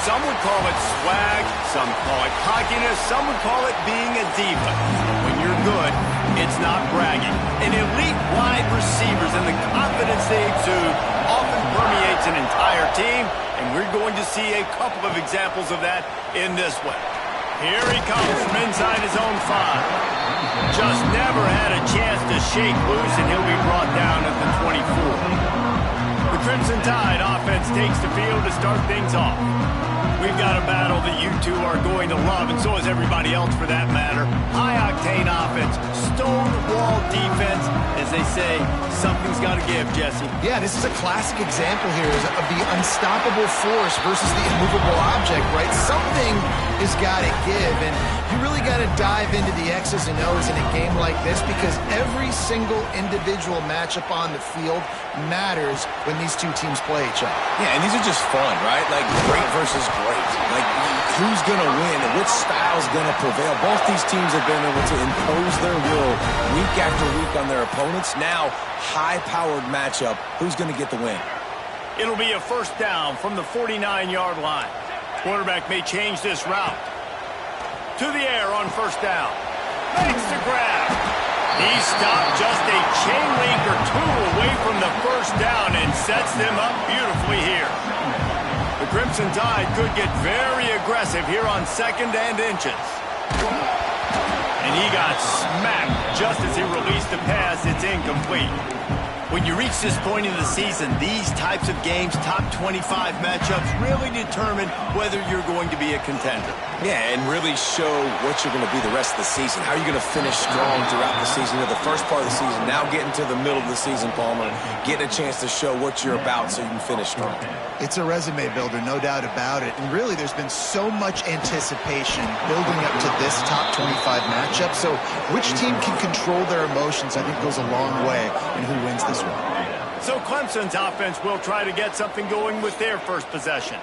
Some would call it swag, some call it cockiness, some would call it being a diva. When you're good, it's not bragging. An elite wide receivers and the confidence they exude often permeates an entire team, and we're going to see a couple of examples of that in this one. Here he comes from inside his own 5. Just never had a chance to shake loose, and he'll be brought down at the 24. The Crimson Tide offense takes the field to start things off. We've got a battle that you two are going to love, and so is everybody else for that matter. High-octane offense, stone-wall defense. As they say, something's got to give, Jesse. Yeah, this is a classic example here of the unstoppable force versus the immovable object, right? Something has got to give, and you really got to dive into the X's and O's in a game like this because every single individual matchup on the field matters when these two teams play each other. Yeah, and these are just fun, right? Like great versus great. Like who's going to win and which style's going to prevail. Both these teams have been able to impose their will week after week on their opponents. Now, high-powered matchup. Who's going to get the win? It'll be a first down from the 49-yard line. Quarterback may change this route. To the air on first down. Makes the grab. He stopped just a chain link or two away from the first down and sets them up beautifully here. The Crimson Tide could get very aggressive here on 2nd and inches. And he got smacked just as he released the pass. It's incomplete. When you reach this point in the season, these types of games, top 25 matchups, really determine whether you're going to be a contender. Yeah, and really show what you're going to be the rest of the season. How are you going to finish strong throughout the season? The first part of the season, now getting to the middle of the season, Palmer, getting a chance to show what you're about so you can finish strong. It's a resume builder, no doubt about it. And really, there's been so much anticipation building up to this top 25 matchup. So which team can control their emotions, I think, goes a long way in who wins this one. So Clemson's offense will try to get something going with their first possession.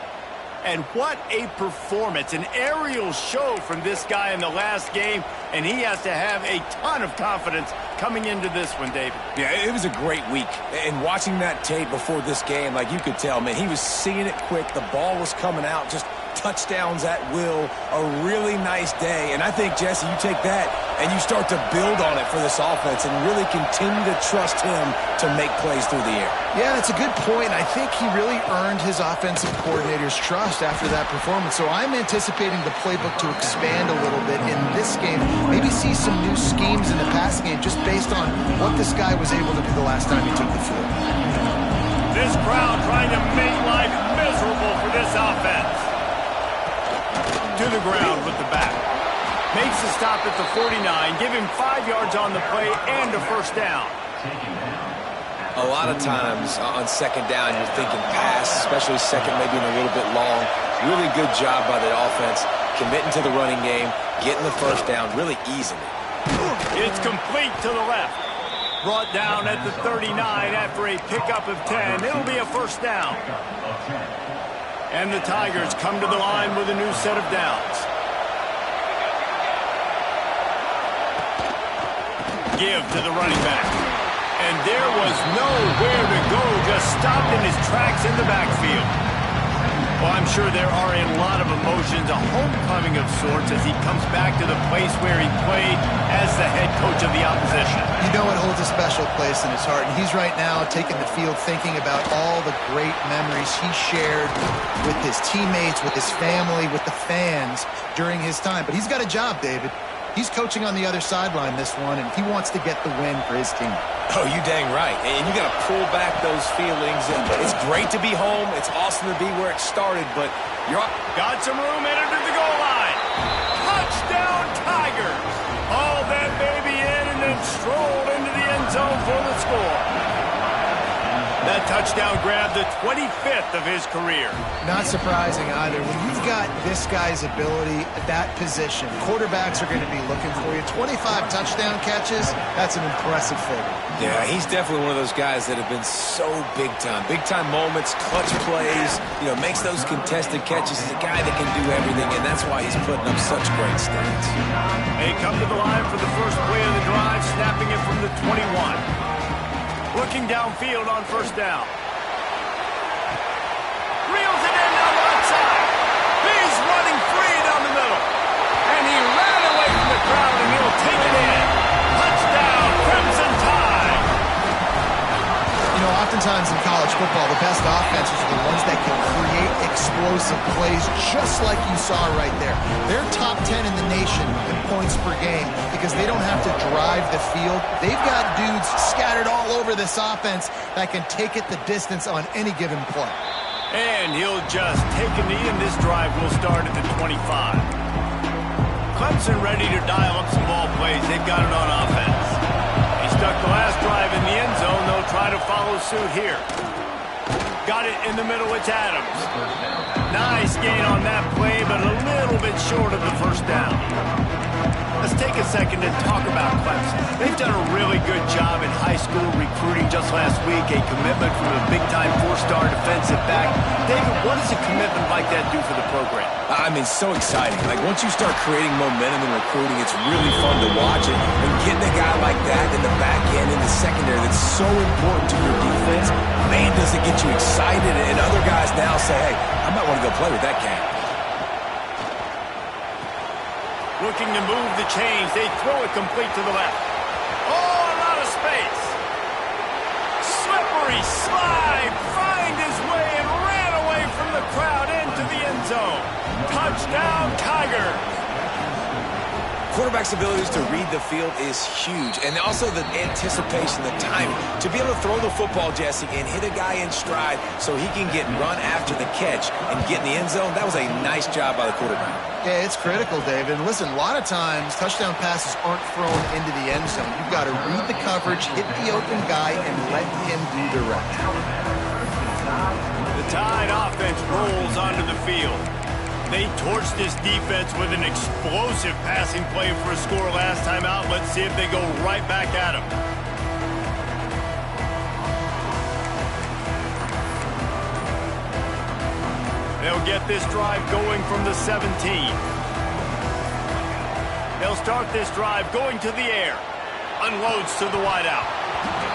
And what a performance, an aerial show from this guy in the last game, and he has to have a ton of confidence coming into this one, David. Yeah, it was a great week. And watching that tape before this game, like you could tell, man, he was seeing it quick. The ball was coming out, just touchdowns at will. A really nice day. And I think, Jesse, you take that and you start to build on it for this offense and really continue to trust him to make plays through the air. Yeah, that's a good point. I think he really earned his offensive coordinator's trust after that performance. So I'm anticipating the playbook to expand a little bit in this game. Maybe see some new schemes in the pass game just based on what this guy was able to do the last time he took the field. This crowd trying to make life miserable for this offense. To the ground with the back. Makes the stop at the 49. Give him 5 yards on the play and a first down. A lot of times on second down, you're thinking pass, especially second, maybe a little bit long. Really good job by the offense, committing to the running game, getting the first down really easily. It's complete to the left. Brought down at the 39 after a pickup of 10. It'll be a first down. And the Tigers come to the line with a new set of downs. Give to the running back. And there was nowhere to go, just stopped in his tracks in the backfield. Well, I'm sure there are a lot of emotions, a homecoming of sorts as he comes back to the place where he played as the head coach of the opposition. You know it holds a special place in his heart, and he's right now taking the field thinking about all the great memories he shared with his teammates, with his family, with the fans during his time. But he's got a job, David. He's coaching on the other sideline this one, and he wants to get the win for his team. Oh, you dang right. And you got to pull back those feelings. It's great to be home. It's awesome to be where it started, but you're got some room headed to the goal line. Touchdown, Tigers. Hauled that baby in and then strolled into the end zone for the score. That touchdown grabbed the 25th of his career. Not surprising either. When you've got this guy's ability at that position, quarterbacks are going to be looking for you. 25 touchdown catches, that's an impressive figure. Yeah, he's definitely one of those guys that have been so big time. Big time moments, clutch plays, makes those contested catches. He's a guy that can do everything, and that's why he's putting up such great stats. They come to the line for the first play of the drive, snapping it from the 21. Looking downfield on first down. Reels it in down the outside. oftentimes in college football, the best offenses are the ones that can create explosive plays just like you saw right there. They're top 10 in the nation in points per game because they don't have to drive the field. They've got dudes scattered all over this offense that can take it the distance on any given play. And he'll just take a knee, and this drive will start at the 25. Clemson ready to dial up some ball plays. They've got it on offense. He stuck the last drive in the end zone. They'll try to follow suit here. Got it in the middle. It's Adams. Nice gain on that play, but a little bit short of the first down. Let's take a second to talk about Clemson. They've done a really good job in high school recruiting. Just last week, a commitment from a big-time four-star defensive back. David, what does a commitment like that do for the program? I mean, so exciting. Like, once you start creating momentum in recruiting, it's really fun to watch it. And getting a guy like that in the back end, in the secondary, that's so important to your defense, man, does it get you excited. And other guys now say, hey, I might want to go play with that cat. Looking to move the chains. They throw it complete to the left. Oh, a lot of space. Slippery slide. Find his way and ran away from the crowd into the end zone. Touchdown, Tigers. Quarterback's abilities to read the field is huge, and also the anticipation, the timing. To be able to throw the football, Jesse, and hit a guy in stride so he can get run after the catch and get in the end zone, that was a nice job by the quarterback. Yeah, it's critical, David. And listen, a lot of times, touchdown passes aren't thrown into the end zone. You've got to read the coverage, hit the open guy, and let him do the rest. The Tide offense rolls onto the field. They torched this defense with an explosive passing play for a score last time out. Let's see if they go right back at him. They'll get this drive going from the 17. They'll start this drive going to the air. Unloads to the wideout.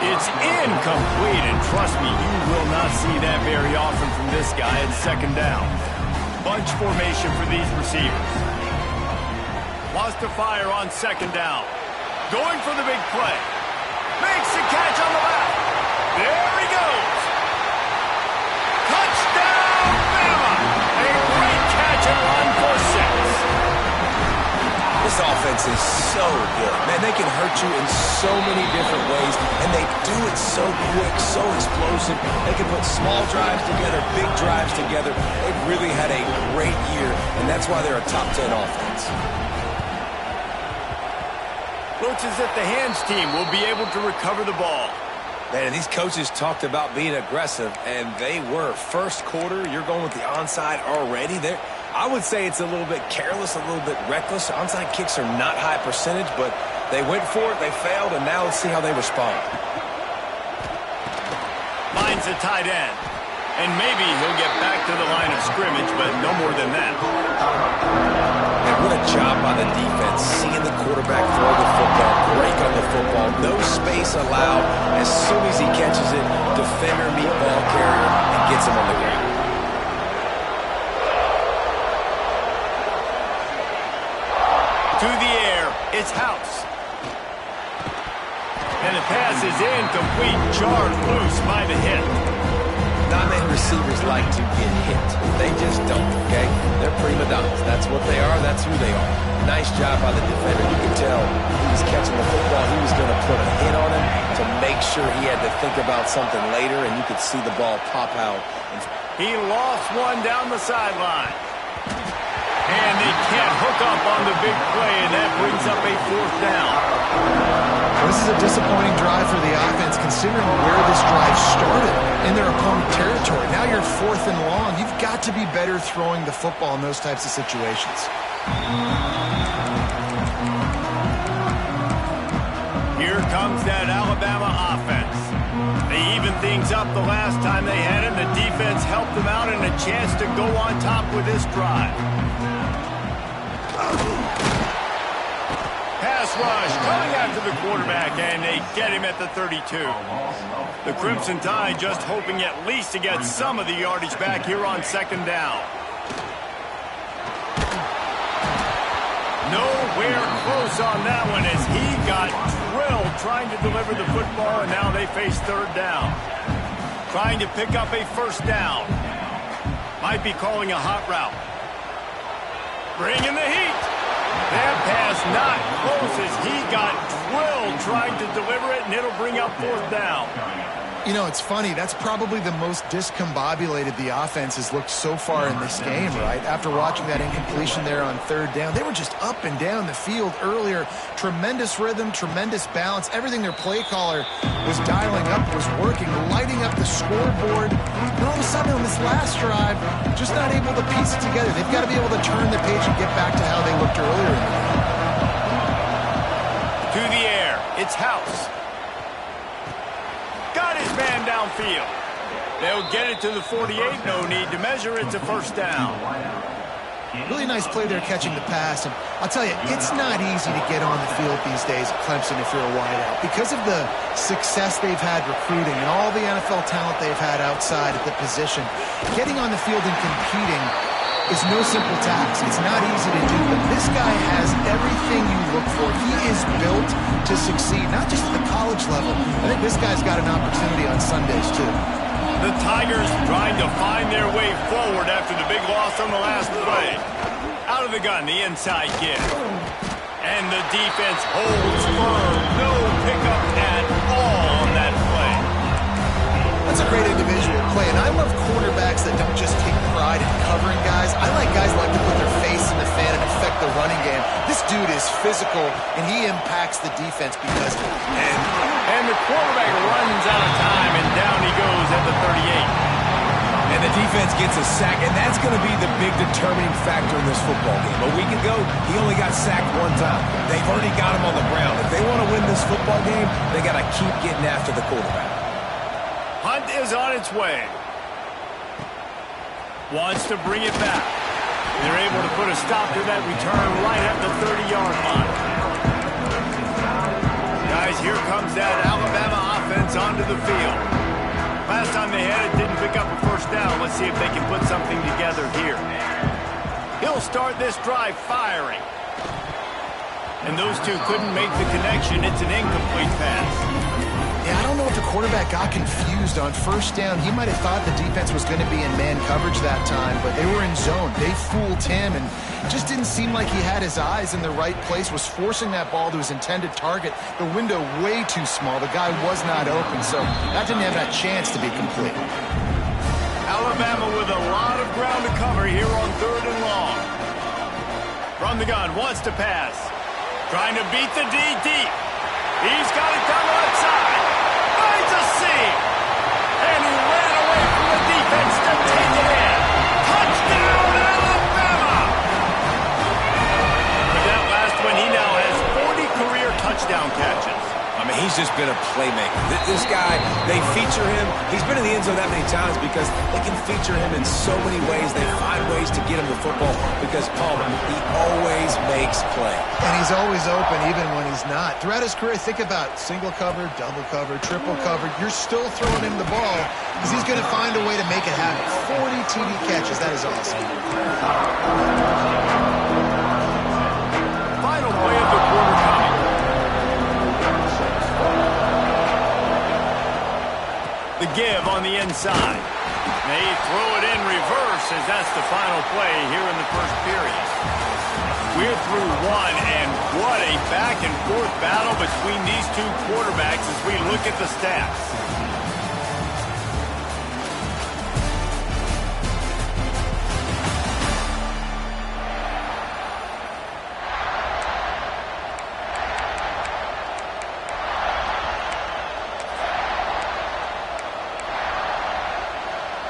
It's incomplete, and trust me, you will not see that very often from this guy at second down. Bunch formation for these receivers. Wants to fire on second down. Going for the big play. Makes the catch on the left. There he goes. Touchdown, Bama. A great catch and run for 6. This offense is so good. Man, they can hurt you in so many different ways, and they do it so quick, so explosive. They can put small drives together, big drives together. They've really had a great year, and that's why they're a top 10 offense. Looks as if the hands team will be able to recover the ball. Man, and these coaches talked about being aggressive, and they were. First quarter, you're going with the onside already. I would say it's a little bit careless, a little bit reckless. Onside kicks are not high percentage, but they went for it, they failed, and now let's see how they respond. Finds a tight end. And maybe he'll get back to the line of scrimmage, but no more than that. And what a job by the defense, seeing the quarterback throw the football, break on the football, no space allowed. As soon as he catches it, defender meet ball carrier and gets him on the ground. To the air, it's House. And the pass is incomplete, jarred loose by the hit. Not many receivers like to get hit. They just don't, okay? They're prima donnas. That's what they are. That's who they are. Nice job by the defender. You can tell he was catching the football. He was going to put a hit on him to make sure he had to think about something later, and you could see the ball pop out. He lost one down the sideline. And they can't hook up on the big play, and that brings up a 4th down. This is a disappointing drive for the offense, considering where this drive started, in their opponent territory. Now you're 4th and long. You've got to be better throwing the football in those types of situations. Here comes that Alabama offense. They evened things up the last time they had it. The defense helped them out, and a chance to go on top with this drive. Pass rush coming after the quarterback, and they get him at the 32. The Crimson Tide just hoping at least to get some of the yardage back here on second down. Nowhere close on that one as he got drilled trying to deliver the football, and now they face 3rd down. trying to pick up a first down. Might be calling a hot route. Bringing the heat. That pass not close as he got drilled trying to deliver it, and it'll bring up fourth down. You know, it's funny. That's probably the most discombobulated the offense has looked so far in this game, right? After watching that incompletion there on third down, they were just up and down the field earlier. Tremendous rhythm, tremendous balance. Everything their play caller was dialing up was working, lighting up the scoreboard. And all of a sudden on this last drive, just not able to piece it together. They've got to be able to turn the page and get back to how they looked earlier in the game. To the air, it's House. Got his man downfield. They'll get it to the 48. No need to measure. It's a first down. Really nice play there catching the pass. And I'll tell you, it's not easy to get on the field these days at Clemson if you're a wideout. Because of the success they've had recruiting and all the NFL talent they've had outside at the position, getting on the field and competing is no simple task. It's not easy to do, but this guy has everything you look for. He is built to succeed, not just at the college level. I think this guy's got an opportunity on Sundays, too. The Tigers trying to find their way forward after the big loss on the last play. Out of the gun, the inside give. And the defense holds firm. No pickup at all on that play. That's a great individual play, and I love quarterbacks that don't just take pride in covering guys. I like guys who like to put their face in the fan and affect the running game. This dude is physical, and he impacts the defense because of it. And the quarterback runs out of time, and down he goes at the 38. And the defense gets a sack, and that's going to be the big determining factor in this football game. A week ago, he only got sacked one time. They've already got him on the ground. If they want to win this football game, they got to keep getting after the quarterback. Hunt is on its way. Wants to bring it back. They're able to put a stop to that return right at the 30-yard line. Guys, here comes that Alabama offense onto the field. Last time they had it, didn't pick up a first down. Let's see if they can put something together here. He'll start this drive firing. And those two couldn't make the connection. It's an incomplete pass. Yeah, I don't know if the quarterback got confused on first down. He might have thought the defense was going to be in man coverage that time, but they were in zone. They fooled him, and it just didn't seem like he had his eyes in the right place, was forcing that ball to his intended target. The window way too small. The guy was not open, so that didn't have that chance to be complete. Alabama with a lot of ground to cover here on third and long. From the gun, wants to pass. Trying to beat the D deep. He's got it down the left side. Finds a seam. And he ran away from the defense to take it in. Touchdown, Alabama! With that last one, he now has 40 career touchdown catches. I mean, he's just been a playmaker. This guy, they feature him. He's been in the end zone that many times because they can feature him in so many ways. They find ways to get him the football because, Palmer, he always makes play. And he's always open even when he's not. Throughout his career, think about single cover, double cover, triple cover. You're still throwing him the ball because he's going to find a way to make it happen. 40 TD catches. That is awesome. Final play of the quarter coming. The give on the inside. They throw it in reverse as that's the final play here in the first period. We're through one, and what a back-and-forth battle between these two quarterbacks as we look at the stats.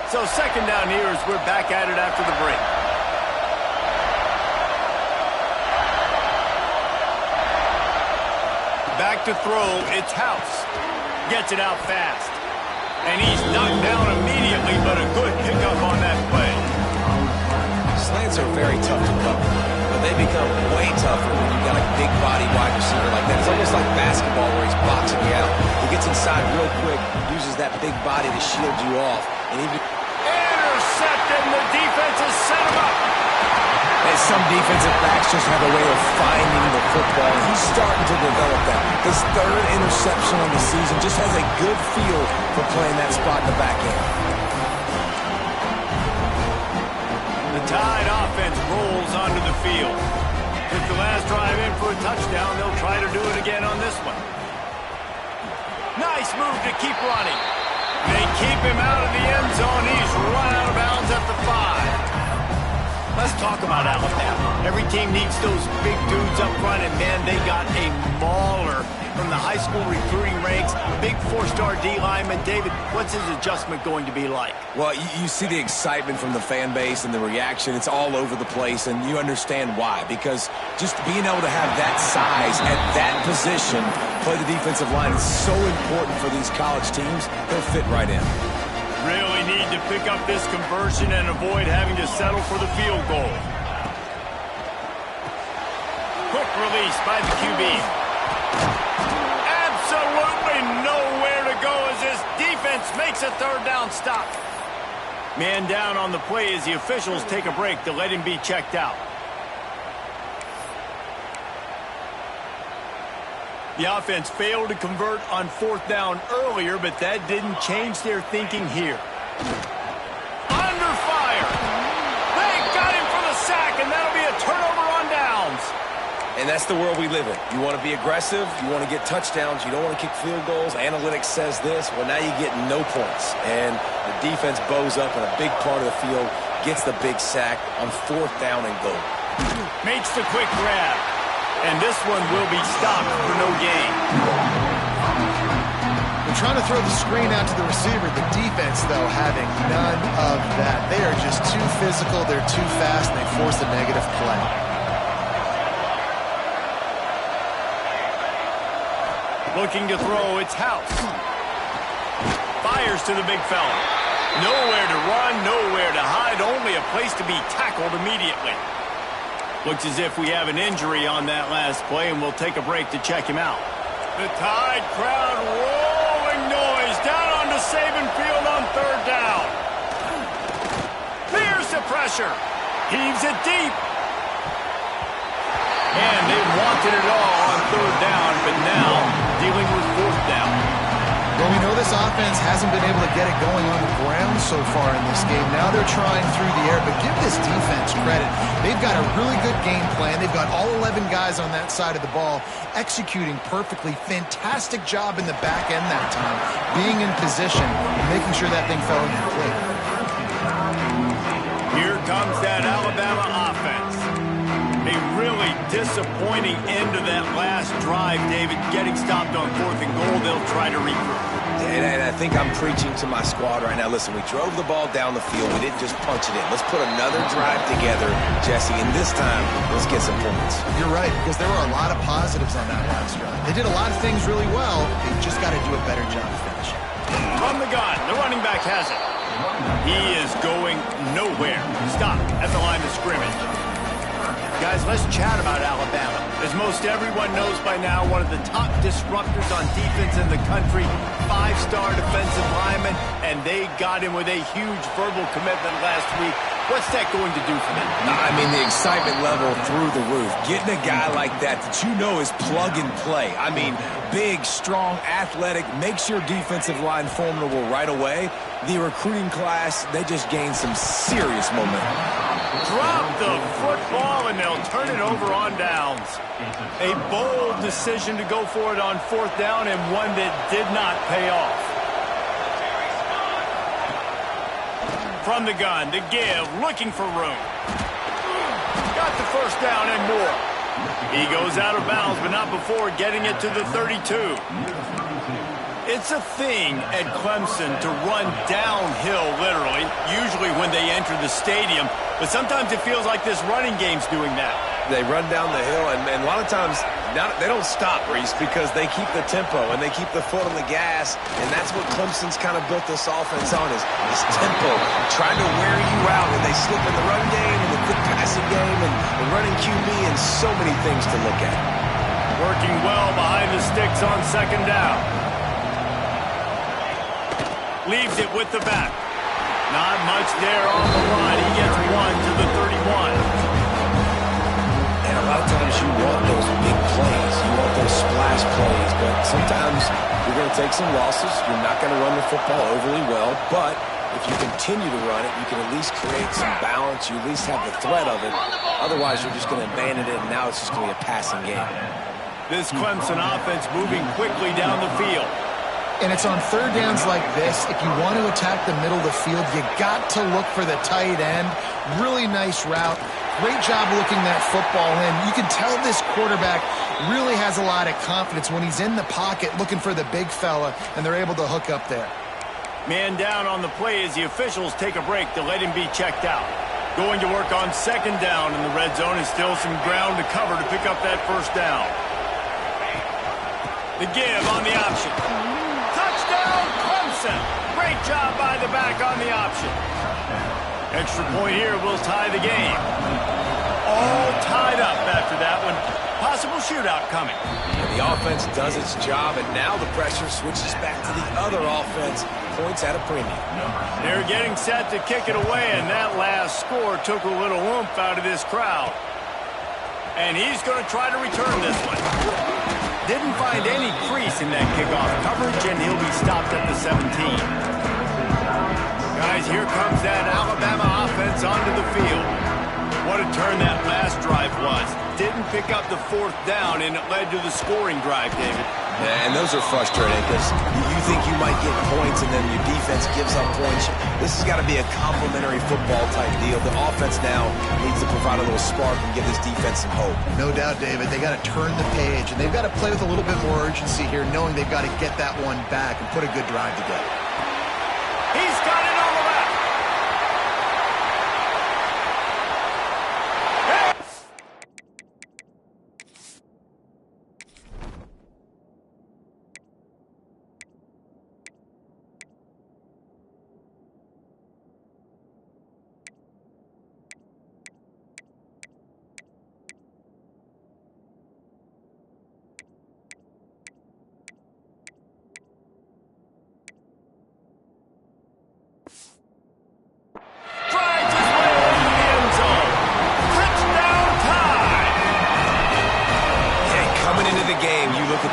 So second down here as we're back at it after the break. Back to throw, it's House. Gets it out fast. And he's knocked down immediately, but a good pickup on that play. Slants are very tough to cover, but they become way tougher when you've got a big body wide receiver like that. It's almost like basketball where he's boxing you out. He gets inside real quick, uses that big body to shield you off, and even Intercepted and the defense has set him up. And some defensive backs just have a way of finding the football. He's starting to develop that. His third interception of the season just has a good feel for playing that spot in the back end. The Tide offense rolls onto the field. With the last drive in for a touchdown, they'll try to do it again on this one. Nice move to keep running. They keep him out of the end zone. He's run out of bounds at the 5. Let's talk about Alabama. Every team needs those big dudes up front, and man, they got a mauler from the high school recruiting ranks. Big 4-star D lineman. David, what's his adjustment going to be like? Well, you see the excitement from the fan base and the reaction. It's all over the place, and you understand why. Because just being able to have that size at that position, play the defensive line, is so important for these college teams. They'll fit right in. Really need to pick up this conversion and avoid having to settle for the field goal. Quick release by the QB. Absolutely nowhere to go as this defense makes a third down stop. Man down on the play as the officials take a break to let him be checked out. The offense failed to convert on 4th down earlier, but that didn't change their thinking here. Under fire. They got him for the sack, and that'll be a turnover on downs. And that's the world we live in. You want to be aggressive. You want to get touchdowns. You don't want to kick field goals. Analytics says this. Well, now you get no points. And the defense bows up in a big part of the field, gets the big sack on 4th down and goal. Makes the quick grab. And this one will be stopped for no gain. They're trying to throw the screen out to the receiver. The defense, though, having none of that. They are just too physical. They're too fast, and they force a negative play. Looking to throw, it's House. Fires to the big fella. Nowhere to run, nowhere to hide, only a place to be tackled immediately. Looks as if we have an injury on that last play, and we'll take a break to check him out. The Tide crowd rolling noise down onto Saban Field on 3rd down. Fears the pressure. Heaves it deep. And they wanted it all on 3rd down, but now dealing with 4th down. Well, we know this offense hasn't been able to get it going on the ground so far in this game. Now they're trying through the air, but give this defense credit. They've got a really good game plan. They've got all 11 guys on that side of the ball executing perfectly. Fantastic job in the back end that time, being in position and making sure that thing fell incomplete. Here comes that Alabama offense. A really disappointing end to that last drive, David. Getting stopped on 4th and goal, they'll try to regroup. And I think I'm preaching to my squad right now. Listen, we drove the ball down the field. We didn't just punch it in. Let's put another drive together, Jesse, and this time, let's get some points. You're right, because there were a lot of positives on that last drive. They did a lot of things really well. They've just got to do a better job finishing. From the gun, the running back has it. He is going nowhere. Stop at the line of scrimmage. Guys, let's chat about Alabama. As most everyone knows by now, one of the top disruptors on defense in the country, 5-star defensive lineman, and they got him with a huge verbal commitment last week. What's that going to do for them? I mean, the excitement level through the roof. Getting a guy like that you know is plug and play. I mean, big, strong, athletic, makes your defensive line formidable right away. The recruiting class, they just gained some serious momentum. Drop the football, and they'll turn it over on downs. A bold decision to go for it on 4th down, and one that did not pay off. From the gun, the give, looking for room. Got the 1st down and more. He goes out of bounds, but not before getting it to the 32. It's a thing at Clemson to run downhill, literally, usually when they enter the stadium. But sometimes it feels like this running game's doing that. They run down the hill, and a lot of times they don't stop, Reese, because they keep the tempo and they keep the foot on the gas, and that's what Clemson's kind of built this offense on, is tempo, trying to wear you out, and they slip in the run game and the quick passing game and the running QB, and so many things to look at. Working well behind the sticks on 2nd down. Leaves it with the back. Not much there on the run. He gets one to the 31. And a lot of times you want those big plays. You want those splash plays. But sometimes you're going to take some losses. You're not going to run the football overly well. But if you continue to run it, you can at least create some balance. You at least have the threat of it. Otherwise, you're just going to abandon it, and now it's just going to be a passing game. This Clemson offense moving quickly down the field. And it's on third downs like this. If you want to attack the middle of the field, you got to look for the tight end. Really nice route. Great job looking that football in. You can tell this quarterback really has a lot of confidence when he's in the pocket looking for the big fella, and they're able to hook up there. Man down on the play as the officials take a break to let him be checked out. Going to work on second down in the red zone, and still some ground to cover to pick up that first down. The give on the option. Touchdown, Clemson! Great job by the back on the option. Extra point here will tie the game. All tied up after that one. Possible shootout coming. And the offense does its job, and now the pressure switches back to the other offense. Points at a premium. They're getting set to kick it away, and that last score took a little oomph out of this crowd. And he's going to try to return this one. Didn't find any crease in that kickoff coverage, and he'll be stopped at the 17. Guys, here comes that Alabama offense onto the field. What a turn that last drive was. Didn't pick up the fourth down, and it led to the scoring drive, David. Yeah, and those are frustrating because you think you might get points, and then your defense gives up points. This has got to be a complementary football type deal. The offense now needs to provide a little spark and give this defense some hope. No doubt, David. They got to turn the page, and they've got to play with a little bit more urgency here, knowing they've got to get that one back and put a good drive together. He's got it on the left.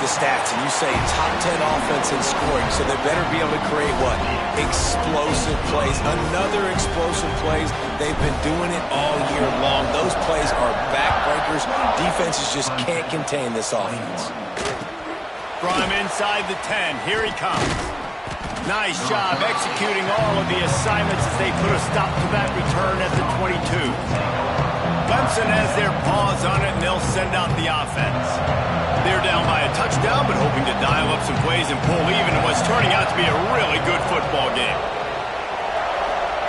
Stats and you say top 10 offense in scoring, so they better be able to create what? Explosive plays. Another explosive plays. They've been doing it all year long. Those plays are backbreakers. Defenses just can't contain this offense. From inside the 10, here he comes. Nice job executing all of the assignments as they put a stop to that return at the 22. Clemson has their paws on it, and they'll send out the offense. They're down by a touchdown, but hoping to dial up some plays and pull even in what's turning out to be a really good football game.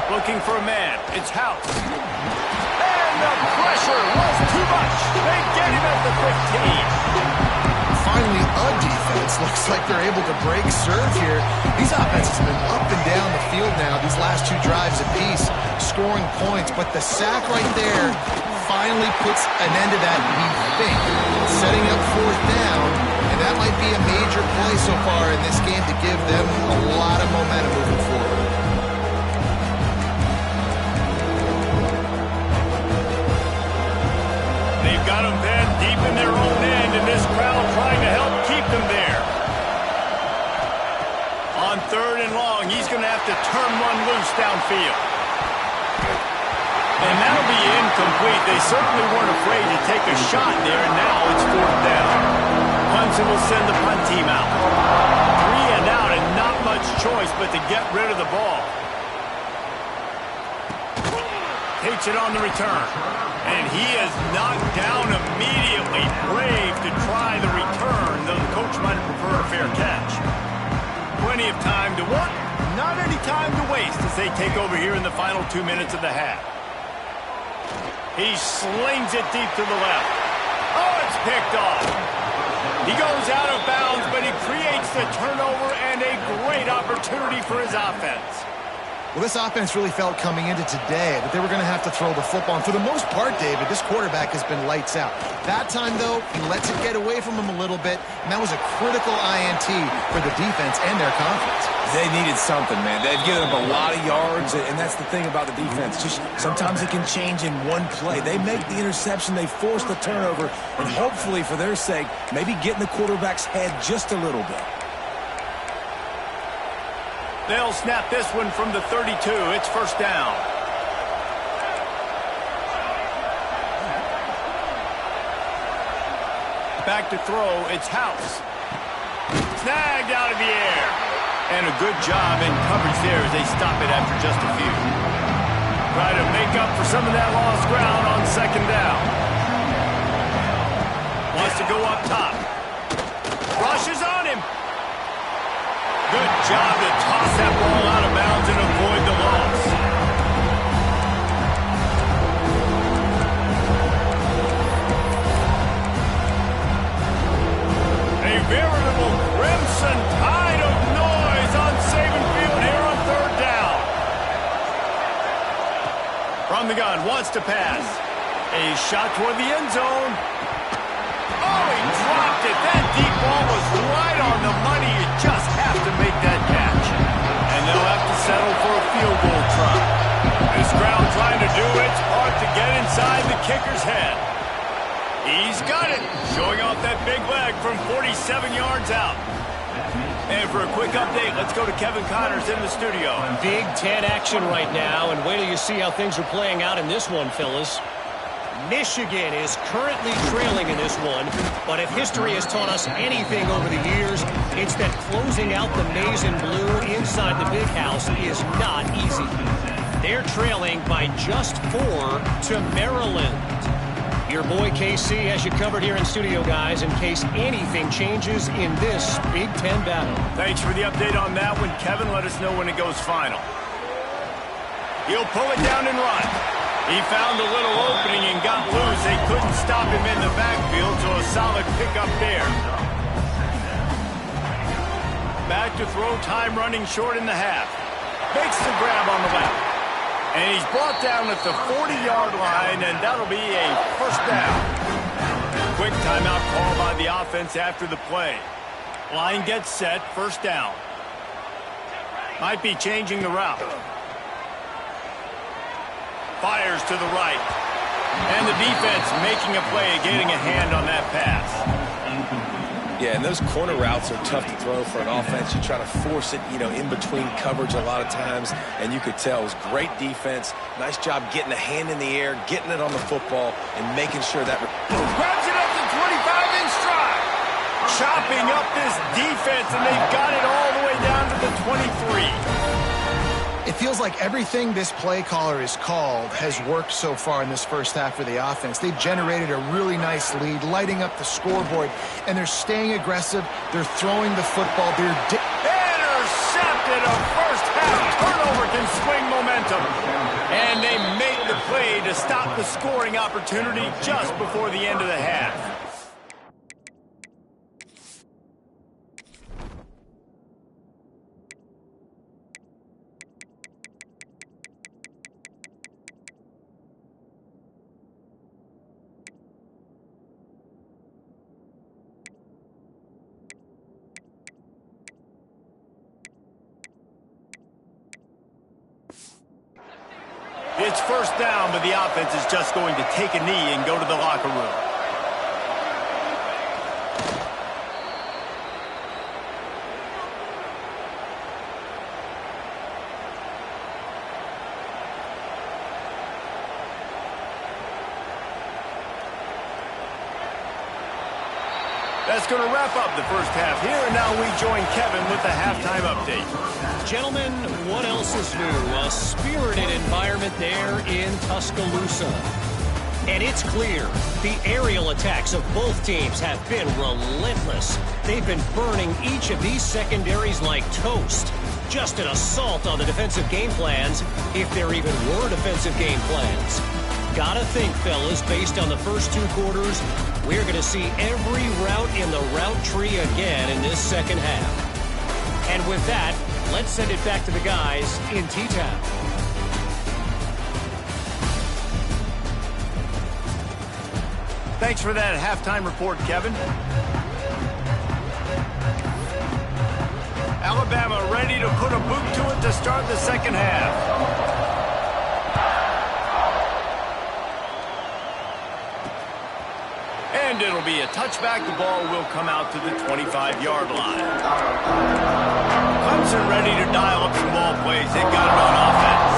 Looking for a man. It's House. And the pressure was too much. They get him at the 15. Finally, a defense looks like they're able to break serve here. These offenses have been up and down the field now, these last two drives apiece, scoring points. But the sack right there finally puts an end to that, we think, setting up fourth down. And that might be a major play so far in this game to give them a lot of momentum moving forward. They've got them then deep in their own end, and this crowd trying to help keep them there. On third and long, he's going to have to turn one loose downfield. And that'll be incomplete. They certainly weren't afraid to take a shot there, and now it's fourth down. Clemson will send the punt team out. 3 and out, and not much choice but to get rid of the ball. Takes it on the return. And he is knocked down immediately. Brave to try the return, though the coach might have preferred a fair catch. Plenty of time to work, not any time to waste as they take over here in the final 2 minutes of the half. He slings it deep to the left. Oh, it's picked off. He goes out of bounds, but he creates the turnover and a great opportunity for his offense. Well, this offense really felt coming into today that they were going to have to throw the football. And for the most part, David, this quarterback has been lights out. That time, though, he lets it get away from him a little bit, and that was a critical INT for the defense and their confidence. They needed something, man. They've given up a lot of yards, and that's the thing about the defense. Just sometimes it can change in one play. They make the interception, they force the turnover, and hopefully, for their sake, maybe get in the quarterback's head just a little bit. They'll snap this one from the 32. It's first down. Back to throw. It's House. Snagged out of the air. And a good job in coverage there as they stop it after just a few. Try to make up for some of that lost ground on second down. Wants to go up top. Rushes on him. Good job to toss that ball out of bounds and avoid the loss. A veritable crimson tide of noise on Saban Field here on third down. From the gun, wants to pass. A shot toward the end zone. Oh, he dropped it. That deep ball was right on the money. You just have to make that catch. And they'll have to settle for a field goal try. This crowd trying to do its part to get inside the kicker's head. He's got it. Showing off that big leg from 47 yards out. And for a quick update, let's go to Kevin Connors in the studio. Big Ten action right now, and wait till you see how things are playing out in this one, fellas. Michigan is currently trailing in this one, but if history has taught us anything over the years, it's that closing out the maize and blue inside the big house is not easy. They're trailing by just 4 to Maryland. Your boy KC has you covered here in studio, guys, in case anything changes in this Big Ten battle. Thanks for the update on that one, Kevin. Let us know when it goes final. He'll pull it down and run. He found a little opening and got loose. They couldn't stop him in the backfield, so a solid pickup there. Back to throw, time running short in the half. Makes the grab on the left. And he's brought down at the 40-yard line, and that'll be a first down. Quick timeout call by the offense after the play. Line gets set, first down. Might be changing the route. Fires to the right. And the defense making a play, getting a hand on that pass. Yeah, and those corner routes are tough to throw for an offense. You try to force it, in between coverage a lot of times, and you could tell it was great defense. Nice job getting a hand in the air, getting it on the football, and making sure that... Grabs it up to 25 in stride. Chopping up this defense, and they've got it all the way down to the 23. It feels like everything this play caller has called has worked so far in this first half for the offense. They've generated a really nice lead, lighting up the scoreboard, and they're staying aggressive. They're throwing the football. They're intercepted. A first half turnover can swing momentum. And they made the play to stop the scoring opportunity just before the end of the half. It's first down, but the offense is just going to take a knee and go to the locker room. That's going to wrap up the first half here, and now we join Kevin with the halftime update. Gentlemen, what else is new? A spirited environment there in Tuscaloosa. And it's clear, the aerial attacks of both teams have been relentless. They've been burning each of these secondaries like toast. Just an assault on the defensive game plans, if there even were defensive game plans. Gotta think, fellas, based on the first 2 quarters, we're going to see every route in the route tree again in this second half. And with that, Let's send it back to the guys in T-Town. Thanks for that halftime report, Kevin. Alabama ready to put a boot to it to start the second half. And it'll be a touchback. The ball will come out to the 25-yard line. Clemson ready to dial up some ball plays. They got it on offense.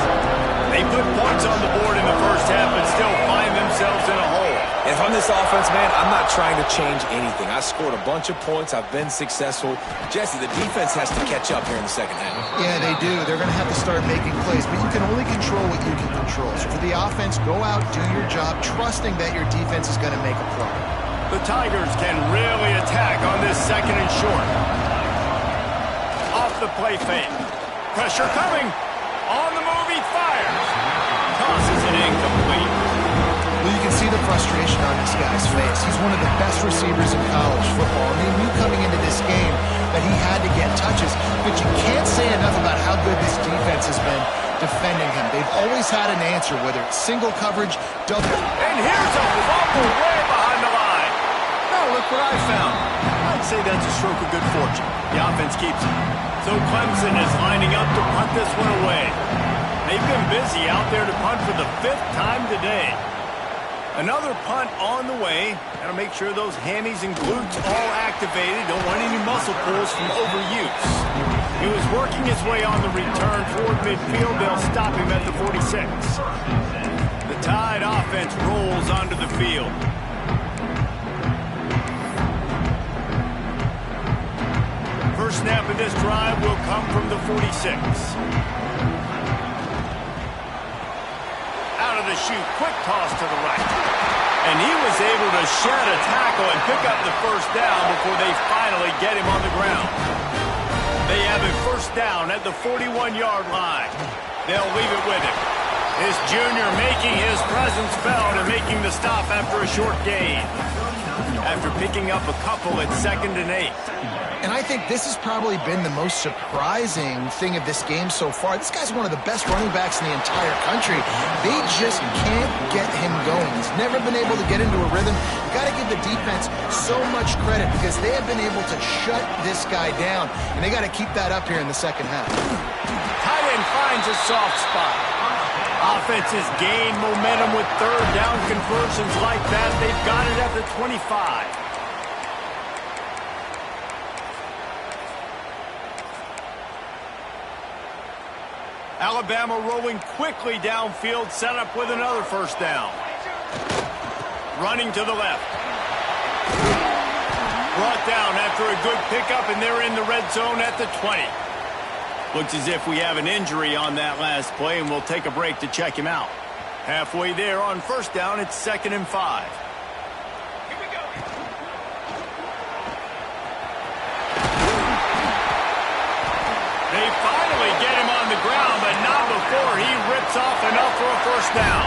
They put points on the board in the first half but still find themselves in a hole. And from this offense, man, I'm not trying to change anything. I scored a bunch of points. I've been successful. Jesse, the defense has to catch up here in the second half. Yeah, they do. They're going to have to start making plays, but you can only control what you can control. So for the offense, go out, do your job, trusting that your defense is going to make a play. The Tigers can really attack on this second and short. Off the play fake. Pressure coming. On the move, he fires. Tosses it incomplete. Well, you can see the frustration on this guy's face. He's one of the best receivers in college football. And he knew coming into this game that he had to get touches. But you can't say enough about how good this defense has been defending him. They've always had an answer, whether it's single coverage, double. And here's a fumble way behind the line. Now look what I found. I'd say that's a stroke of good fortune. The offense keeps it. So Clemson is lining up to punt this one away. They've been busy out there to punt for the 5th time today. Another punt on the way. Got to make sure those hammies and glutes all activated. Don't want any muscle pulls from overuse. He was working his way on the return toward midfield. They'll stop him at the 46. The Tide offense rolls onto the field. First snap of this drive will come from the 46. Out of the chute, quick toss to the right. And he was able to shed a tackle and pick up the first down before they finally get him on the ground. They have a first down at the 41-yard line. They'll leave it with him. This junior making his presence felt and making the stop after a short gain. After picking up a couple at 2nd and 8. And I think this has probably been the most surprising thing of this game so far. This guy's one of the best running backs in the entire country. They just can't get him going. He's never been able to get into a rhythm. You got to give the defense so much credit because they have been able to shut this guy down. And they got to keep that up here in the second half. Tight end finds a soft spot. Offenses gain momentum with third down conversions like that. They've got it at the 25. Alabama rolling quickly downfield, set up with another first down. Running to the left. Brought down after a good pickup, and they're in the red zone at the 20. Looks as if we have an injury on that last play, and we'll take a break to check him out. Halfway there on first down, it's 2nd and 5. They finally get him on the ground, but not before he rips off enough for a first down.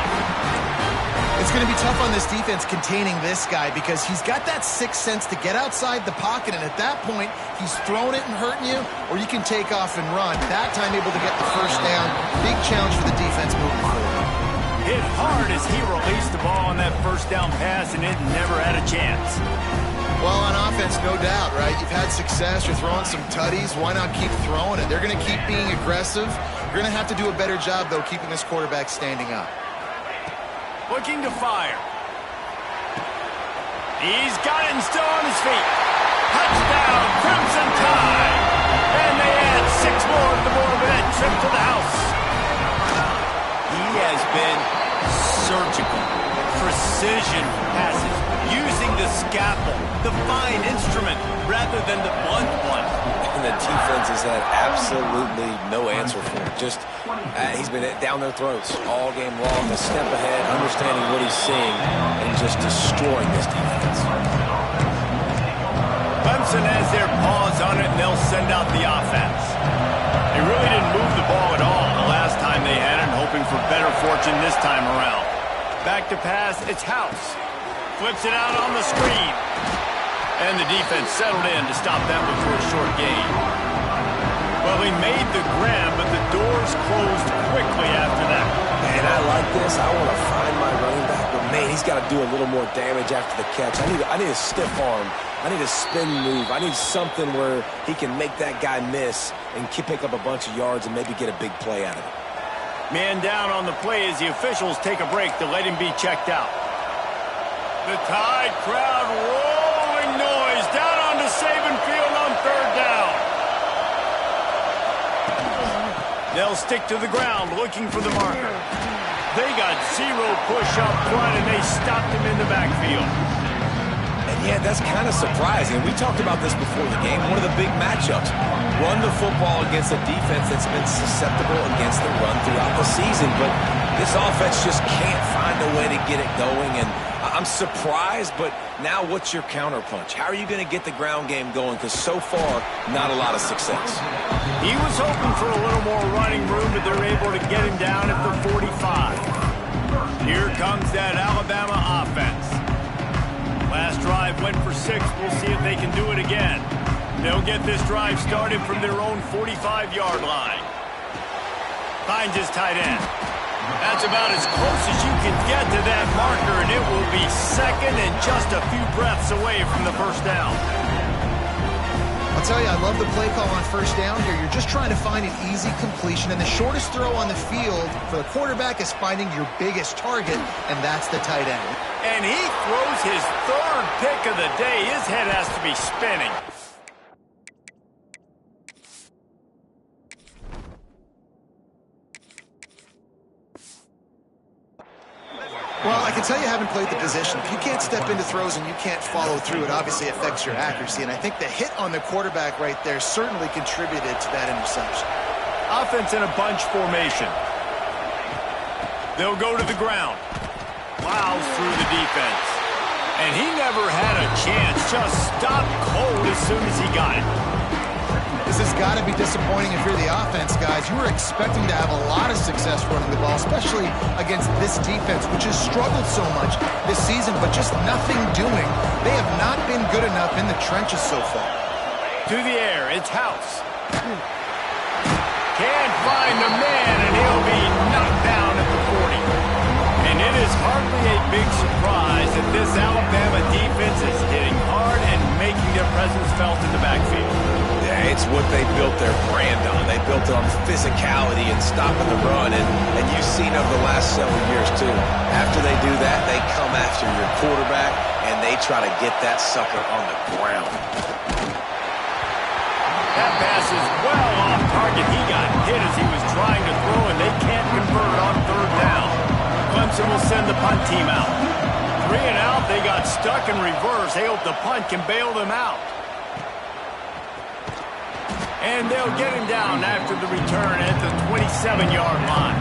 It's going to be tough on this defense containing this guy because he's got that sixth sense to get outside the pocket, and at that point, he's throwing it and hurting you, or you can take off and run. That time able to get the first down. Big challenge for the defense moving forward. Hit hard as he released the ball on that first down pass, and it never had a chance. Well, on offense, no doubt, right? You've had success. You're throwing some tutties. Why not keep throwing it? They're going to keep being aggressive. You're going to have to do a better job, though, keeping this quarterback standing up. Looking to fire. He's got it and still on his feet. Touchdown, Crimson Tide. And they add 6 more to the board with that trip to the house. He has been surgical. Precision passes. Using the scalpel, the fine instrument, rather than the blunt one. And the defense has had absolutely no answer for him. Just, he's been down their throats all game long, a step ahead, understanding what he's seeing, and just destroying this defense. Clemson has their paws on it, and they'll send out the offense. They really didn't move the ball at all the last time they had it, hoping for better fortune this time around. Back to pass, it's House. Flips it out on the screen. And the defense settled in to stop that one for a short gain. Well, he made the grab, but the doors closed quickly after that. And I like this. I want to find my running back, but man, he's got to do a little more damage after the catch. I need a stiff arm. I need a spin move. I need something where he can make that guy miss and pick up a bunch of yards and maybe get a big play out of it. Man down on the play as the officials take a break to let him be checked out. The Tide crowd rolling noise down onto Saban Field on third down. They'll stick to the ground looking for the marker. They got zero push up front and they stopped him in the backfield. And yeah, that's kind of surprising. We talked about this before the game. One of the big matchups. Run the football against a defense that's been susceptible against the run throughout the season. But this offense just can't find a way to get it going. And I'm surprised, but now what's your counterpunch? How are you going to get the ground game going? Because so far, not a lot of success. He was hoping for a little more running room, but they're able to get him down at the 45. Here comes that Alabama offense. Last drive went for 6. We'll see if they can do it again. They'll get this drive started from their own 45-yard line. Finds his tight end. That's about as close as you can get to that marker, and it will be second and just a few breaths away from the first down. I'll tell you, I love the play call on first down here. You're just trying to find an easy completion, and the shortest throw on the field for the quarterback is finding your biggest target, and that's the tight end. And he throws his third pick of the day. His head has to be spinning. Well, I can tell you haven't played the position. If you can't step into throws and you can't follow through, it obviously affects your accuracy. And I think the hit on the quarterback right there certainly contributed to that interception. Offense in a bunch formation. They'll go to the ground. Plows through the defense. And he never had a chance. Just stopped cold as soon as he got it. This has got to be disappointing if you're the offense, guys. You were expecting to have a lot of success running the ball, especially against this defense, which has struggled so much this season, but just nothing doing. They have not been good enough in the trenches so far. To the air, it's House. Can't find the man, and he'll be knocked down at the 40. And it is hardly a big surprise that this Alabama defense is hitting hard and making their presence felt in the backfield. It's what they built their brand on. They built it on physicality and stopping the run, and you've seen over the last several years, too. After they do that, they come after your quarterback, and they try to get that sucker on the ground. That pass is well off target. He got hit as he was trying to throw, and they can't convert on third down. Clemson will send the punt team out. 3 and out, they got stuck in reverse. They hope the punt can bail them out. And they'll get him down after the return at the 27-yard line.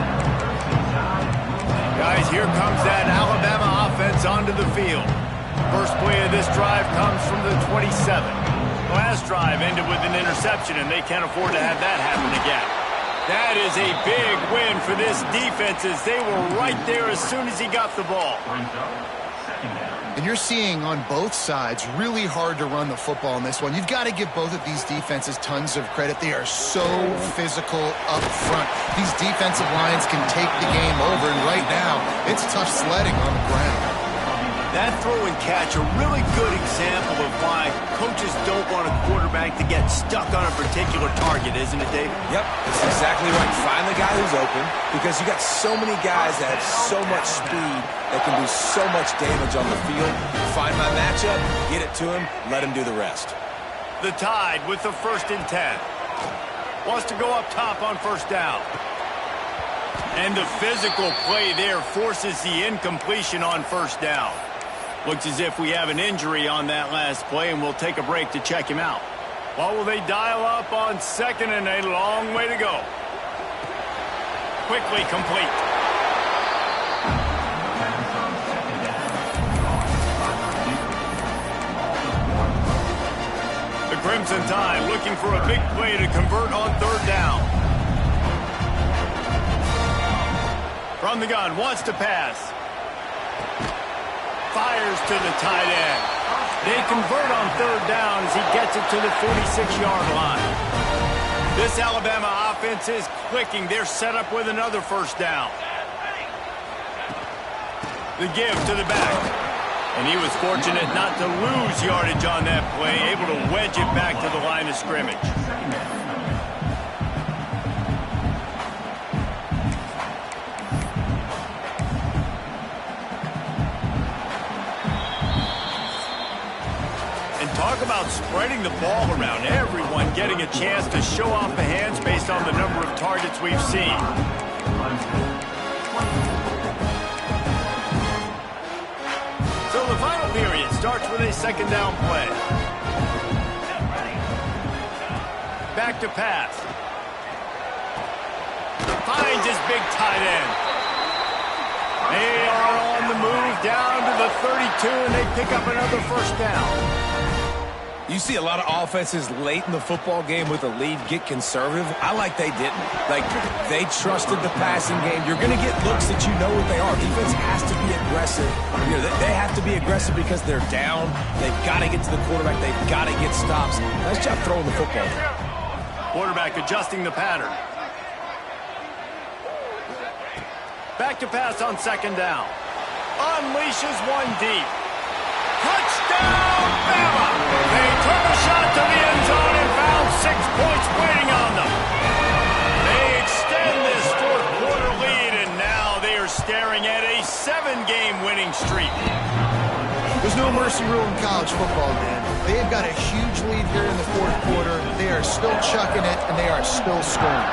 Guys, here comes that Alabama offense onto the field. First play of this drive comes from the 27. Last drive ended with an interception, and they can't afford to have that happen again. That is a big win for this defense as they were right there as soon as he got the ball. And you're seeing on both sides really hard to run the football in this one. You've got to give both of these defenses tons of credit. They are so physical up front. These defensive lines can take the game over, and right now, it's tough sledding on the ground. That throw and catch, a really good example of why coaches don't want a quarterback to get stuck on a particular target, isn't it, David? Yep, that's exactly right. Find the guy who's open, because you got so many guys that have so much speed that can do so much damage on the field. Find my matchup, get it to him, let him do the rest. The Tide with the 1st and 10. Wants to go up top on first down. And the physical play there forces the incompletion on first down. Looks as if we have an injury on that last play, and we'll take a break to check him out. What will they dial up on 2nd and a long way to go? Quickly complete. The Crimson Tide looking for a big play to convert on third down. From the gun, wants to pass. Fires to the tight end. They convert on third down as he gets it to the 46-yard line. This Alabama offense is clicking. They're set up with another first down. The give to the back. And he was fortunate not to lose yardage on that play, able to wedge it back to the line of scrimmage. And talk about spreading the ball around. Everyone getting a chance to show off the hands based on the number of targets we've seen. So the final period starts with a second down play. Back to pass. Finds his big tight end. They are on the move down to the 32, and they pick up another first down. You see a lot of offenses late in the football game with a lead get conservative. I like they didn't. Like, they trusted the passing game. You're going to get looks that you know what they are. Defense has to be aggressive. You know, they have to be aggressive because they're down. They've got to get to the quarterback. They've got to get stops. Nice job throwing the football. Quarterback adjusting the pattern. Back to pass on second down. Unleashes one deep. Touchdown, Bama! They took a shot to the end zone and found 6 points waiting on them. They extend this fourth quarter lead, and now they are staring at a 7-game winning streak. There's no mercy rule in college football, man. They've got a huge lead here in the fourth quarter. They are still chucking it, and they are still scoring.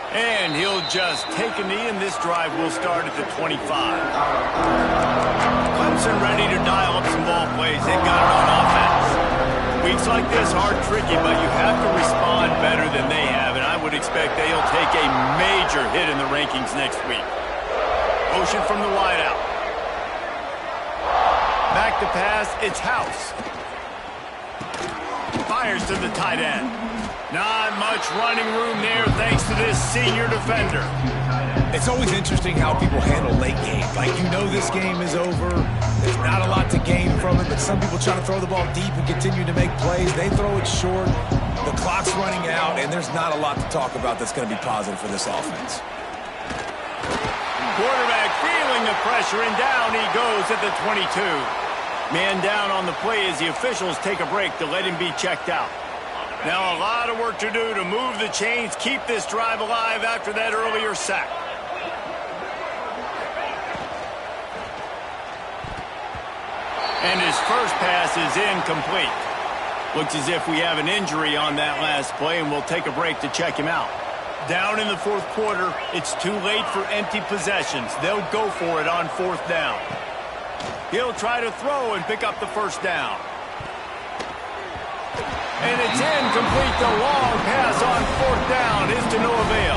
And he'll just take a knee, and this drive will start at the 25. Clemson ready to dial up some ball plays. They've got it on offense. Weeks like this are tricky, but you have to respond better than they have, and I would expect they'll take a major hit in the rankings next week. Motion from the wideout. Back to pass, it's House. Fires to the tight end. Not much running room there thanks to this senior defender. It's always interesting how people handle late games. Like, you know this game is over. There's not a lot to gain from it, but some people try to throw the ball deep and continue to make plays. They throw it short. The clock's running out, and there's not a lot to talk about that's going to be positive for this offense. Quarterback feeling the pressure, and down he goes at the 22. Man down on the play as the officials take a break to let him be checked out. Now a lot of work to do to move the chains, keep this drive alive after that earlier sack. And his first pass is incomplete. Looks as if we have an injury on that last play, and we'll take a break to check him out. Down in the fourth quarter, it's too late for empty possessions. They'll go for it on fourth down. He'll try to throw and pick up the first down. And it's incomplete. The long pass on fourth down is to no avail.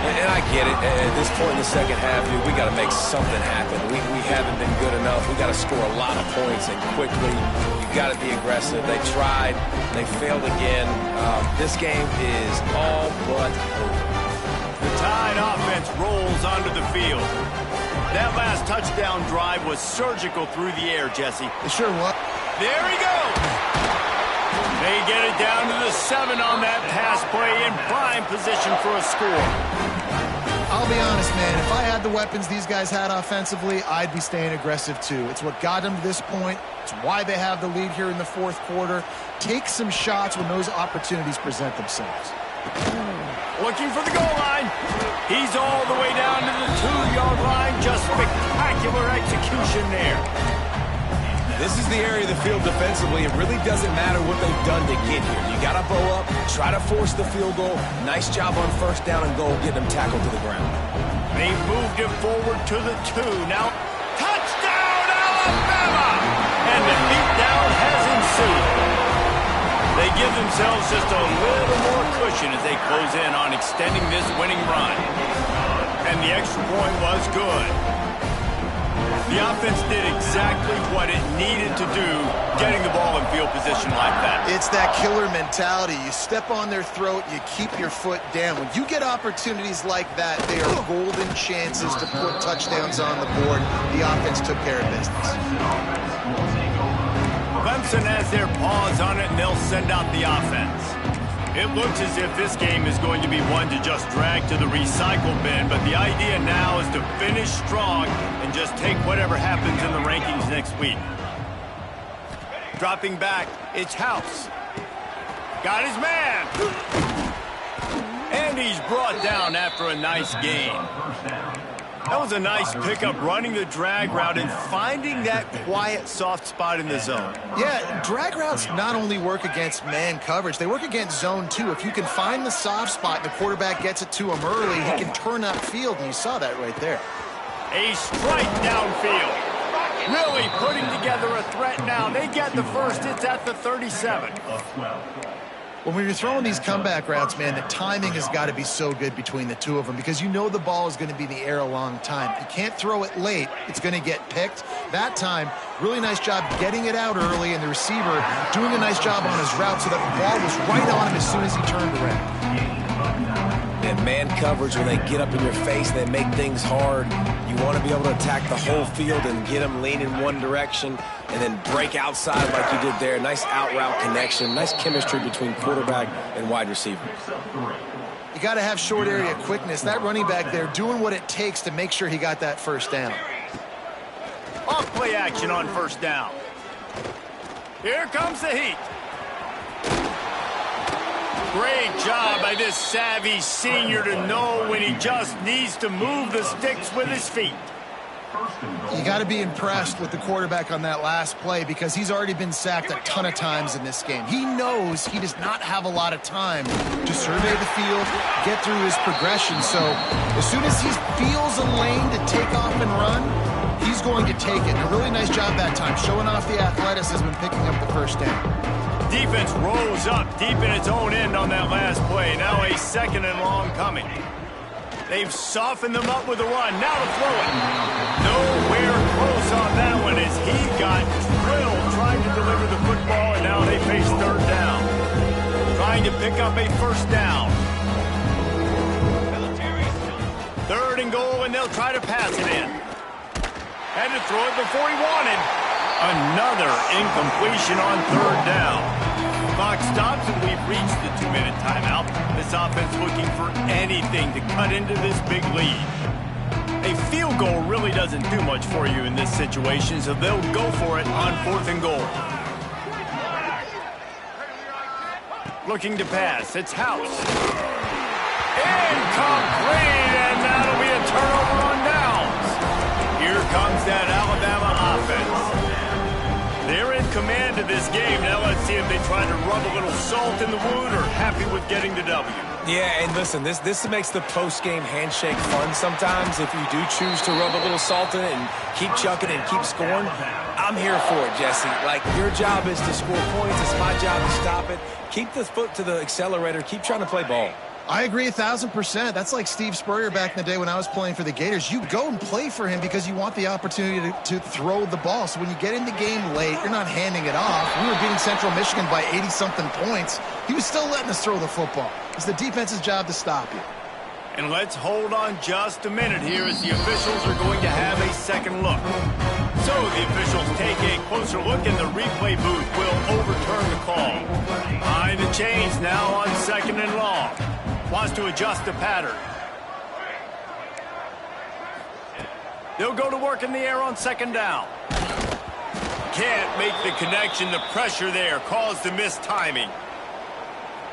And I get it. At this point in the second half, dude, we got to make something happen. We haven't been good enough. We got to score a lot of points and quickly. You got to be aggressive. They tried. They failed again. This game is all but over. The Tide offense rolls onto the field. That last touchdown drive was surgical through the air, Jesse. It sure was. There he goes. They get it down to the 7 on that pass play in prime position for a score. I'll be honest, man. If I had the weapons these guys had offensively, I'd be staying aggressive too. It's what got them to this point. It's why they have the lead here in the fourth quarter. Take some shots when those opportunities present themselves. Looking for the goal line. He's all the way down to the 2-yard line. Just spectacular execution there. This is the area of the field defensively. It really doesn't matter what they've done to get here. You got to bow up, try to force the field goal. Nice job on first down and goal, getting them tackled to the ground. They moved it forward to the 2. Now, touchdown, Alabama! And the beatdown has ensued. They give themselves just a little more cushion as they close in on extending this winning run. And the extra point was good. The offense did exactly what it needed to do, getting the ball in field position like that. It's that killer mentality. You step on their throat, you keep your foot down. When you get opportunities like that, they are golden chances to put touchdowns on the board. The offense took care of business. Clemson has their paws on it, and they'll send out the offense. It looks as if this game is going to be one to just drag to the recycle bin, but the idea now is to finish strong and just take whatever happens in the rankings next week. Dropping back, it's House. Got his man. And he's brought down after a nice gain. That was a nice pickup, running the drag route and finding that quiet, soft spot in the zone. Yeah, drag routes not only work against man coverage, they work against zone too. If you can find the soft spot and the quarterback gets it to him early, he can turn upfield, and you saw that right there. A strike downfield. Really putting together a threat now. They get the first. It's at the 37. When you're throwing these comeback routes, man, the timing has got to be so good between the two of them because you know the ball is going to be in the air a long time. You can't throw it late. It's going to get picked. That time, really nice job getting it out early, and the receiver doing a nice job on his route so that the ball was right on him as soon as he turned around. And man coverage, when they get up in your face, they make things hard. You want to be able to attack the whole field and get them lean in one direction and then break outside like you did there. Nice out-route connection, nice chemistry between quarterback and wide receiver. You got to have short area quickness. That running back there doing what it takes to make sure he got that first down. Off play action on first down. Here comes the heat. Great job by this savvy senior to know when he just needs to move the sticks with his feet. You got to be impressed with the quarterback on that last play because he's already been sacked a ton of times in this game. He knows he does not have a lot of time to survey the field, get through his progression. So as soon as he feels a lane to take off and run, he's going to take it. And a really nice job that time, showing off the athleticism and picking up the first down. Defense rose up deep in its own end on that last play. Now a second and long coming. They've softened them up with a run. Now to throw it. Nowhere close on that one as he got drilled trying to deliver the football, and now they face third down. Trying to pick up a first down. Third and goal, and they'll try to pass it in. Had to throw it before he wanted. Another incompletion on third down. Clock stops, and we've reached the 2-minute timeout. This offense looking for anything to cut into this big lead. A field goal really doesn't do much for you in this situation, so they'll go for it on fourth and goal. Looking to pass. It's House. Incomplete, and that'll be a turnover on downs. Here comes that Alabama offense. They're in command of this game. Now let's see if they try to rub a little salt in the wound or happy with getting the W. Yeah, and listen, this makes the post-game handshake fun sometimes if you do choose to rub a little salt in it and keep chucking and keep scoring. I'm here for it, Jesse. Like, your job is to score points. It's my job to stop it. Keep the foot to the accelerator. Keep trying to play ball. I agree 1,000%. That's like Steve Spurrier back in the day when I was playing for the Gators. You go and play for him because you want the opportunity to throw the ball. So when you get in the game late, you're not handing it off. We were beating Central Michigan by 80-something points. He was still letting us throw the football. It's the defense's job to stop you. And let's hold on just a minute here as the officials are going to have a second look. So the officials take a closer look, and the replay booth will overturn the call. Behind the chains now on second and long. Wants to adjust the pattern. They'll go to work in the air on second down. Can't make the connection. The pressure there caused the missed timing.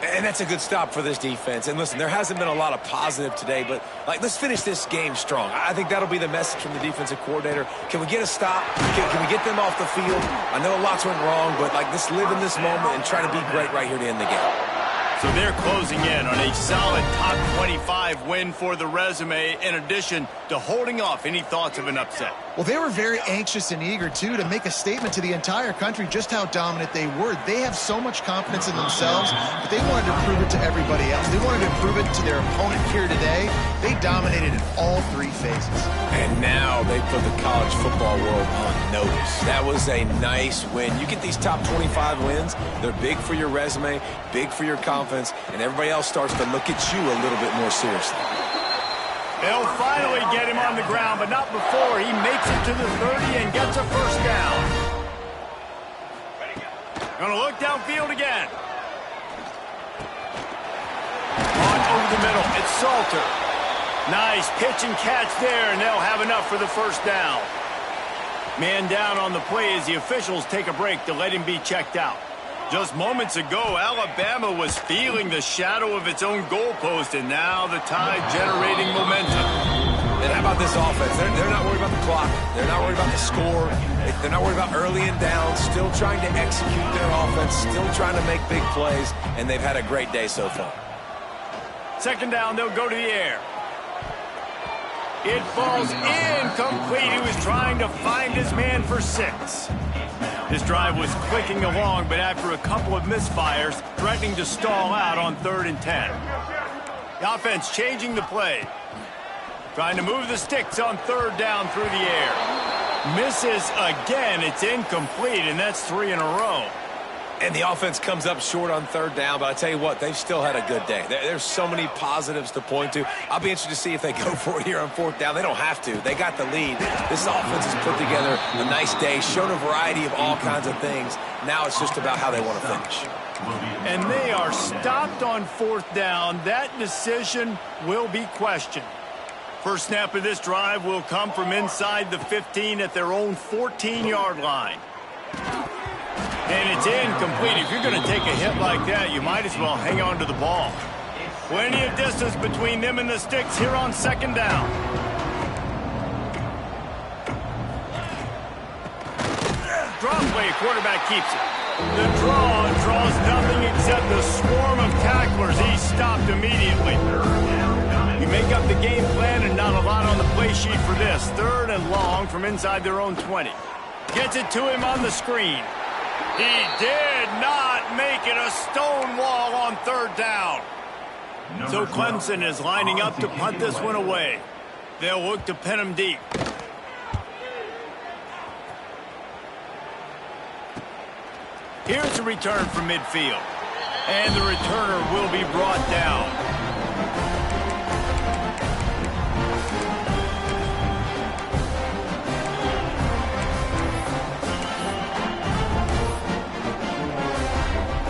And that's a good stop for this defense. And listen, there hasn't been a lot of positive today, but let's finish this game strong. I think that'll be the message from the defensive coordinator. Can we get a stop? Can we get them off the field? I know lots went wrong, but let's live in this moment and try to be great right here to end the game. So they're closing in on a solid top 25 win for the resume, in addition to holding off any thoughts of an upset. Well, they were very anxious and eager, too, to make a statement to the entire country just how dominant they were. They have so much confidence in themselves, but they wanted to prove it to everybody else. They wanted to prove it to their opponent here today. They dominated in all three phases. And now they put the college football world on notice. That was a nice win. You get these top 25 wins, they're big for your resume, big for your confidence, and everybody else starts to look at you a little bit more seriously. They'll finally get him on the ground, but not before he makes it to the 30 and gets a first down. Gonna look downfield again. On over the middle. It's Salter. Nice pitch and catch there, and they'll have enough for the first down. Man down on the play as the officials take a break to let him be checked out. Just moments ago, Alabama was feeling the shadow of its own goalpost, and now the Tide generating momentum. And how about this offense? They're not worried about the clock. They're not worried about the score. They're not worried about early and down. Still trying to execute their offense. Still trying to make big plays. And they've had a great day so far. Second down, they'll go to the air. It falls incomplete. He was trying to find his man for 6. His drive was clicking along, but after a couple of misfires, threatening to stall out on 3rd and 10. The offense changing the play. Trying to move the sticks on 3rd down through the air. Misses again. It's incomplete, and that's 3 in a row. And the offense comes up short on 3rd down, but I tell you what, they've still had a good day. There's so many positives to point to. I'll be interested to see if they go for it here on 4th down. They don't have to. They got the lead. This offense has put together a nice day, shown a variety of all kinds of things. Now it's just about how they want to finish. And they are stopped on 4th down. That decision will be questioned. First snap of this drive will come from inside the 15 at their own 14-yard line. And it's incomplete. If you're going to take a hit like that, you might as well hang on to the ball. Plenty of distance between them and the sticks here on 2nd down. Draw play, quarterback keeps it. The draw draws nothing except the swarm of tacklers. He's stopped immediately. You make up the game plan and not a lot on the play sheet for this. 3rd and long from inside their own 20. Gets it to him on the screen. He did not make it a stone wall on 3rd down. So Clemson is lining up to punt this one away. They'll look to pin him deep. Here's a return from midfield. And the returner will be brought down.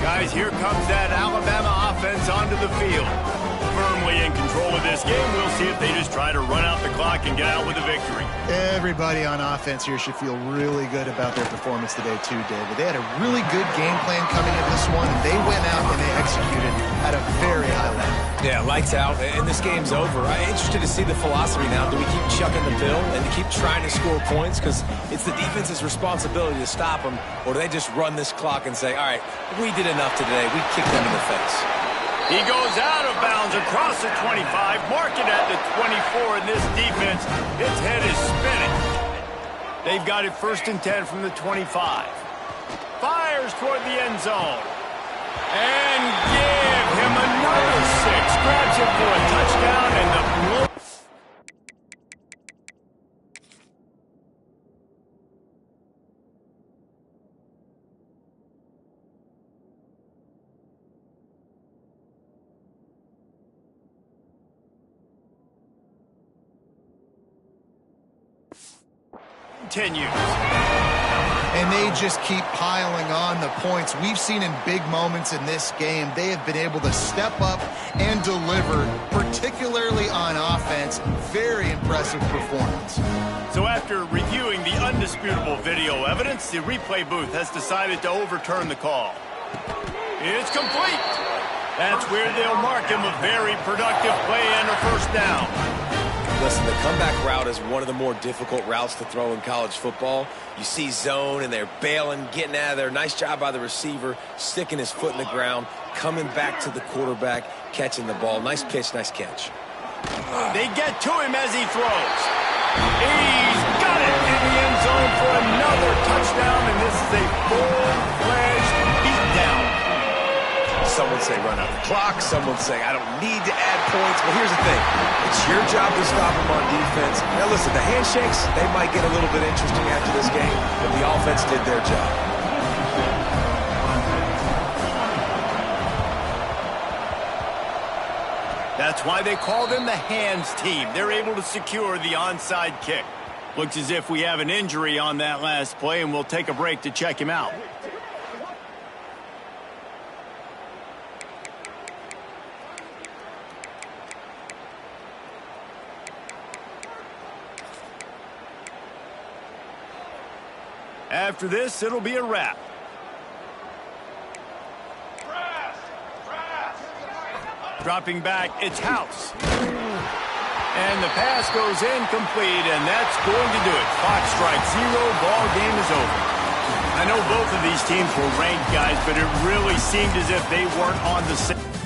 Guys, here comes that Alabama offense onto the field. Firmly in control of this game. We'll see if they just try to run out the clock and get out with a victory. Everybody on offense here should feel really good about their performance today too, David. They had a really good game plan coming into this one, and they went out and they executed at a very high level. Yeah, lights out, and this game's over. I'm interested to see the philosophy now. Do we keep chucking the pill and keep trying to score points? Because it's the defense's responsibility to stop them, or do they just run this clock and say, all right, we did enough today. We kicked them in the face. He goes out of bounds across the 25, mark it at the 24, and this defense, its head is spinning. They've got it 1st and 10 from the 25. Fires toward the end zone. And give him another 6. Grabs it for a touchdown, and the... continues. And they just keep piling on the points. We've seen in big moments in this game, they have been able to step up and deliver, particularly on offense. Very impressive performance. So after reviewing the undisputable video evidence, the replay booth has decided to overturn the call. It's complete. That's where they'll mark him a very productive play and a 1st down. Listen, the comeback route is one of the more difficult routes to throw in college football. You see zone, and they're bailing, getting out of there. Nice job by the receiver, sticking his foot in the ground, coming back to the quarterback, catching the ball. Nice pitch, nice catch. They get to him as he throws. He's got it in the end zone for another touchdown, and this is a full-fledged beatdown. Some would say run out the clock. Some would say I don't need to add points. But here's the thing. It's your job to stop them on defense. Now, listen, the handshakes, they might get a little bit interesting after this game, but the offense did their job. That's why they call them the hands team. They're able to secure the onside kick. Looks as if we have an injury on that last play, and we'll take a break to check him out. After this, it'll be a wrap. Dropping back, it's House. And the pass goes incomplete, and that's going to do it. Clock strikes 0, ball game is over. I know both of these teams were ranked, guys, but it really seemed as if they weren't on the same.